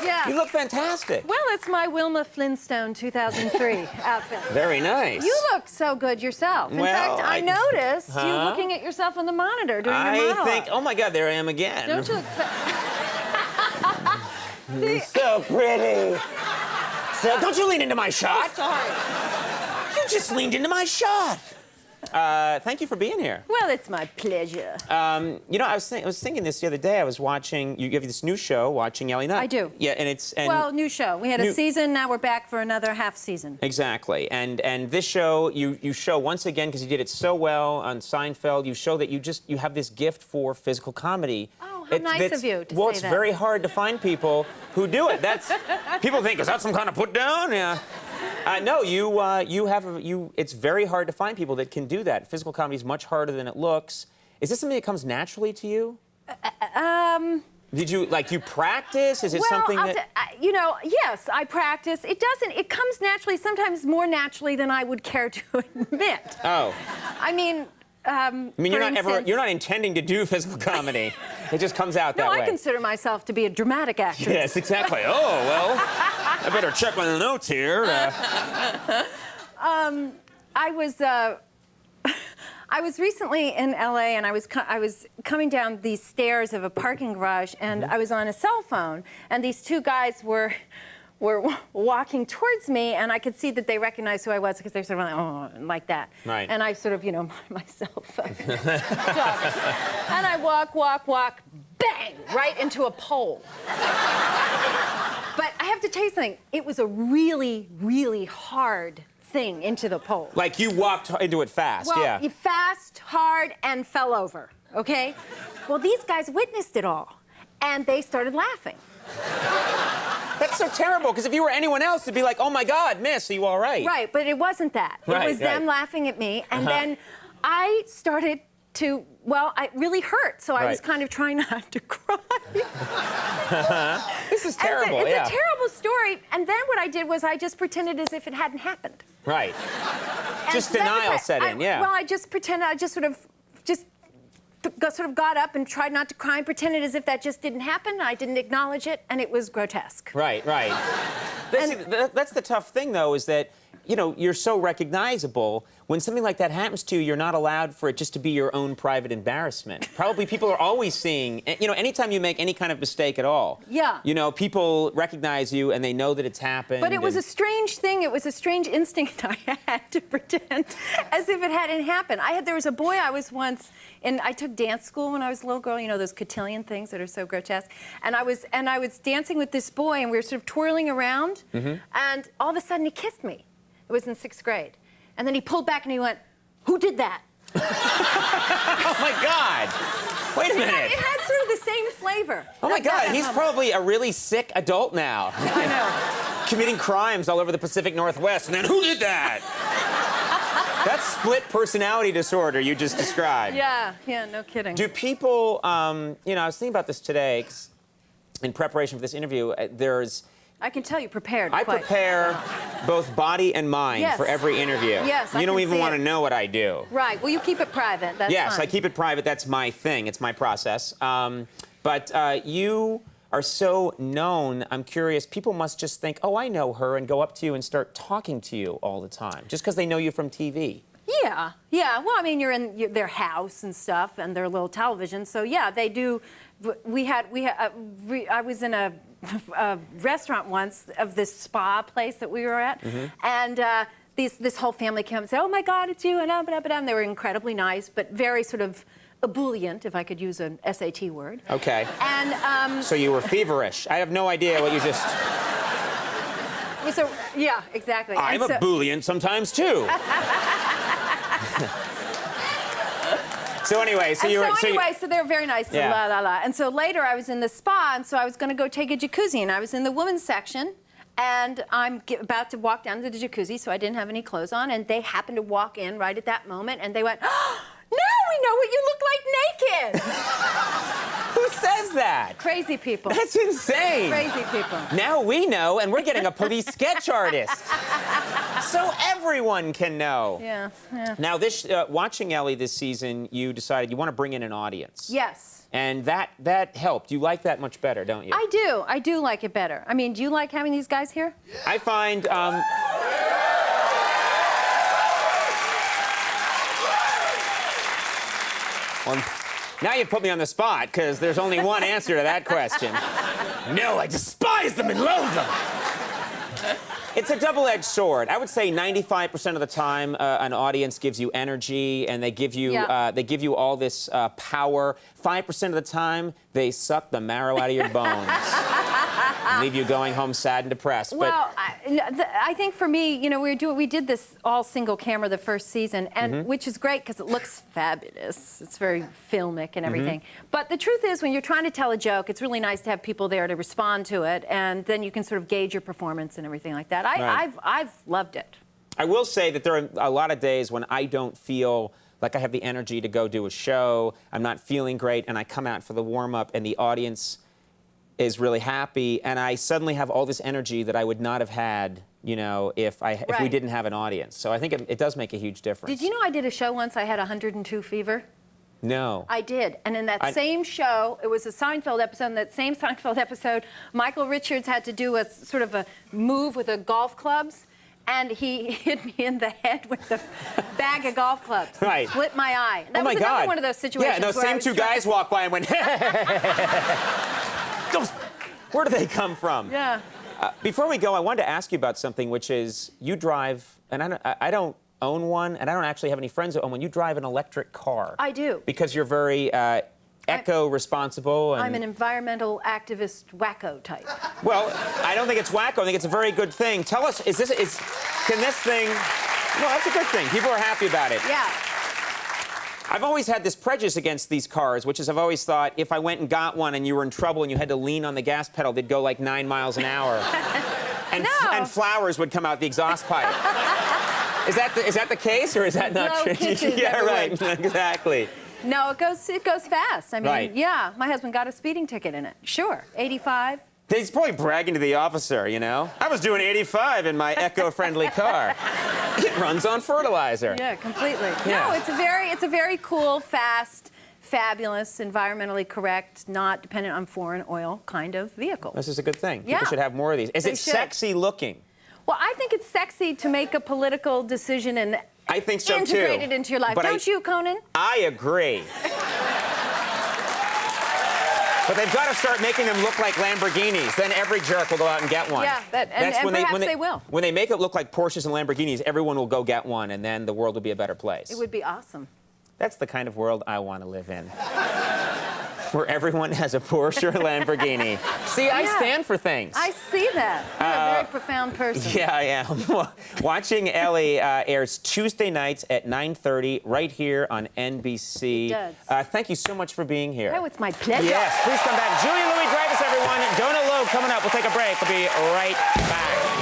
Yeah. You look fantastic. Well, it's my Wilma Flintstone 2003 outfit. Very nice. You look so good yourself. In Well, fact, I noticed you looking at yourself on the monitor during your monologue. I think, oh my God, there I am again. Don't you look So pretty. So, don't you lean into my shot. Oh, sorry. You just leaned into my shot. Thank you for being here. Well, it's my pleasure. You know, I was thinking this the other day. I was watching, you have this new show, Watching Ellie Nutt. I do. Yeah, and it's... Well, new show. We had a season, now we're back for another half season. Exactly. And this show, you show once again, because you did it so well on Seinfeld, you show that you have this gift for physical comedy. Oh, how nice of you to say that. Well, it's very hard to find people who do it. That's... People think, is that some kind of put down? Yeah. No, it's very hard to find people that can do that. Physical comedy is much harder than it looks. Is this something that comes naturally to you? Did you practice? Is it something that... you know, yes, I practice. It comes naturally, sometimes more naturally than I would care to admit. Oh. I mean, you're not intending to do physical comedy. It just comes out that way. No, I consider myself to be a dramatic actress. Yes, exactly. Oh, well, I better check my notes here. I was recently in LA, and I was coming down these stairs of a parking garage, and I was on a cell phone, and these two guys were walking towards me, and I could see that they recognized who I was because they sort of like, oh, like that. Right. And I sort of, myself. And I walk, bang, right into a pole. But I have to tell you something. It was a really, really hard thing into the pole. Like you walked into it fast, yeah. Well, fast, hard, and fell over, okay? Well, these guys witnessed it all, and they started laughing. That's so terrible, because if you were anyone else, it'd be like, oh my God, miss, are you all right? Right, but it wasn't that. It was them laughing at me, and then I started to, it really hurt, so I was kind of trying not to cry. This is terrible, It's a terrible story, and then what I did was I just pretended as if it hadn't happened. Right. And just denial set in, yeah. Well, I just pretended, I just sort of got up and tried not to cry and pretended as if that just didn't happen. I didn't acknowledge it, and it was grotesque. Right. That's the tough thing, though, is that, you're so recognizable. When something like that happens to you, you're not allowed for it just to be your own private embarrassment. Probably people are always seeing, anytime you make any kind of mistake at all. Yeah. People recognize you and they know that it's happened. But it was a strange thing. It was a strange instinct I had to pretend as if it hadn't happened. There was a boy I was once, and I took dance school when I was a little girl, those cotillion things that are so grotesque. And I was dancing with this boy, and we were sort of twirling around, and all of a sudden he kissed me. It was in 6th grade. And then he pulled back and he went, "Who did that?" Oh my God! Wait a minute. It had sort of the same flavor. Oh my God, he's probably a really sick adult now. I know. Committing crimes all over the Pacific Northwest, and then who did that? That's split personality disorder you just described. Yeah, no kidding. Do people, I was thinking about this today, 'cause in preparation for this interview, I can tell you prepared. I prepare both body and mind for every interview. Yes, You don't even want to know what I do. Right. Well, you keep it private. That's Yes, fine. I keep it private. That's my thing. It's my process. But you are so known. I'm curious. People must just think, oh, I know her, and go up to you and start talking to you all the time, just because they know you from TV. Yeah. Well, I mean, you're in their house and stuff, and their little television. So yeah, they do. I was in a restaurant once of this spa place that we were at, and this whole family came and said, "Oh my God, it's you!" and they were incredibly nice, but very sort of ebullient, if I could use an SAT word. Okay. And so you were feverish. I have no idea what you just. So yeah, exactly. I'm ebullient sometimes too. So anyway, so they're very nice. Yeah. La la la. And so later I was in the spa, and so I was going to go take a jacuzzi, and I was in the women's section, and I'm about to walk down to the jacuzzi, so I didn't have any clothes on, and they happened to walk in right at that moment, and they went, "Oh, now we know what you look like naked." Who says that? Crazy people. That's insane. Crazy people. Now we know, and we're getting a police sketch artist. So everyone can know. Yeah, yeah. Now, this watching Ellie this season, you decided you want to bring in an audience. Yes. And that helped. You like that much better, don't you? I do. I do like it better. I mean, do you like having these guys here? I find. Well, now you put me on the spot, because there's only one answer to that question. No, I despise them and loathe them. It's a double-edged sword. I would say 95% of the time, an audience gives you energy, and they give you all this power. 5% of the time, they suck the marrow out of your bones and leave you going home sad and depressed. Well, I think for me, you know, we did this all single camera the first season, and which is great because it looks fabulous. It's very filmic and everything. But the truth is, when you're trying to tell a joke, it's really nice to have people there to respond to it, and then you can sort of gauge your performance and everything like that. I've loved it. I will say that there are a lot of days when I don't feel like I have the energy to go do a show. I'm not feeling great, and I come out for the warm-up, and the audience is really happy, and I suddenly have all this energy that I would not have had, you know, if we didn't have an audience. So I think it does make a huge difference. Did you know I did a show once? I had 102 fever. No. I did. And in that same show, it was a Seinfeld episode. In that same Seinfeld episode, Michael Richards had to do a sort of a move with golf clubs, and he hit me in the head with a bag of golf clubs. Right. Split my eye. That was God. another one of those situations. Yeah, those same two guys walked by and went, where do they come from? Yeah. Before we go, I wanted to ask you about something, which is you drive, and I don't own one, and I don't actually have any friends that own one. You drive an electric car. I do. Because you're very eco-responsible. I'm an environmental activist wacko type. Well, I don't think it's wacko. I think it's a very good thing. Tell us, can this thing, well, that's a good thing. People are happy about it. Yeah. I've always had this prejudice against these cars, which is I've always thought if I went and got one and you were in trouble and you had to lean on the gas pedal, they'd go like 9 miles an hour. And flowers would come out the exhaust pipe. Is that the case, or is that not true? Yeah, right. Exactly. No, it goes fast. I mean, yeah, my husband got a speeding ticket in it. Sure, 85. He's probably bragging to the officer, you know? I was doing 85 in my eco-friendly car. It runs on fertilizer. Yeah, completely. Yeah. No, it's a very cool, fast, fabulous, environmentally correct, not dependent on foreign oil kind of vehicle. This is a good thing. Yeah. People should have more of these. Is it sexy looking? Well, I think it's sexy to make a political decision and I think so integrate too. it into your life. Don't you, Conan? I agree. But they've got to start making them look like Lamborghinis. Then every jerk will go out and get one. Yeah, and perhaps they will. When they make it look like Porsches and Lamborghinis, everyone will go get one, and then the world will be a better place. It would be awesome. That's the kind of world I want to live in. Where everyone has a Porsche or a Lamborghini. See, I stand for things. I see that. You're a very profound person. Yeah, I am. Watching Ellie airs Tuesday nights at 9:30 right here on NBC. It does. Thank you so much for being here. Oh, it's my pleasure. Yes, please come back. Julia Louis-Dreyfus, everyone. Donna Logue coming up. We'll take a break. We'll be right back.